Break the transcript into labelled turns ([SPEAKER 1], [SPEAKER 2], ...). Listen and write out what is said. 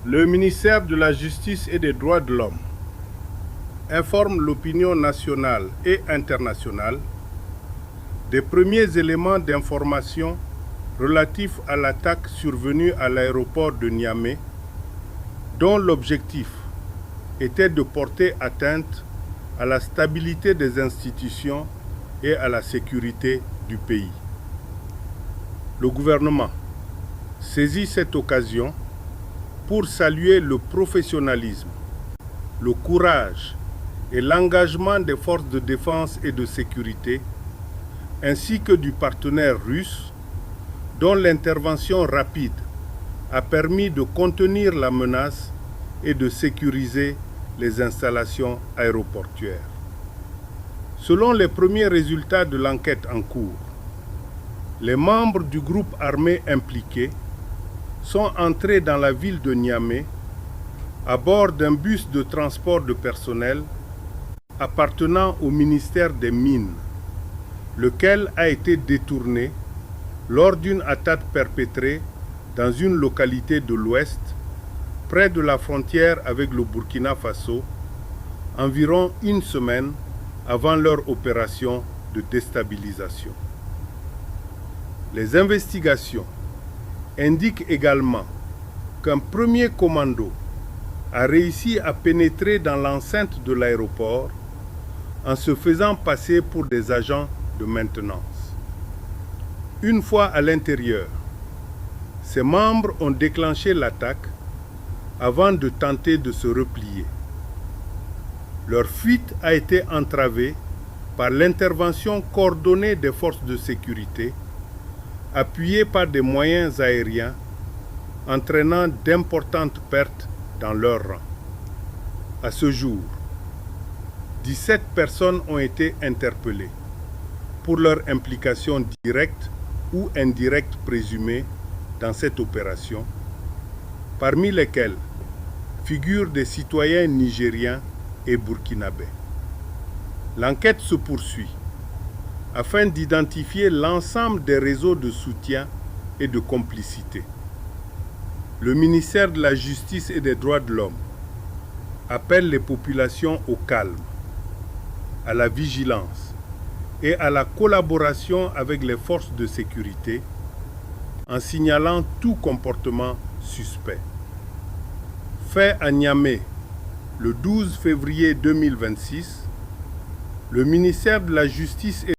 [SPEAKER 1] Le ministère de la Justice et des Droits de l'Homme informe l'opinion nationale et internationale des premiers éléments d'information relatifs à l'attaque survenue à l'aéroport de Niamey, dont l'objectif était de porter atteinte à la stabilité des institutions et à la sécurité du pays. Le gouvernement saisit cette occasion pour saluer le professionnalisme, le courage et l'engagement des forces de défense et de sécurité, ainsi que du partenaire russe, dont l'intervention rapide a permis de contenir la menace et de sécuriser les installations aéroportuaires. Selon les premiers résultats de l'enquête en cours, les membres du groupe armé impliqué sont entrés dans la ville de Niamey à bord d'un bus de transport de personnel appartenant au ministère des Mines, lequel a été détourné lors d'une attaque perpétrée dans une localité de l'Ouest, près de la frontière avec le Burkina Faso, environ une semaine avant leur opération de déstabilisation. Les investigations indiquent également qu'un premier commando a réussi à pénétrer dans l'enceinte de l'aéroport en se faisant passer pour des agents de maintenance. Une fois à l'intérieur, ses membres ont déclenché l'attaque avant de tenter de se replier. Leur fuite a été entravée par l'intervention coordonnée des forces de sécurité, appuyées par des moyens aériens, entraînant d'importantes pertes dans leur rang. À ce jour, 17 personnes ont été interpellées pour leur implication directe ou indirecte présumée dans cette opération, parmi lesquels figurent des citoyens nigériens et burkinabés. L'enquête se poursuit afin d'identifier l'ensemble des réseaux de soutien et de complicité. Le ministère de la Justice et des Droits de l'Homme appelle les populations au calme, à la vigilance et à la collaboration avec les forces de sécurité en signalant tout comportement suspect. Fait à Niamey le 12 février 2026, le ministère de la Justice et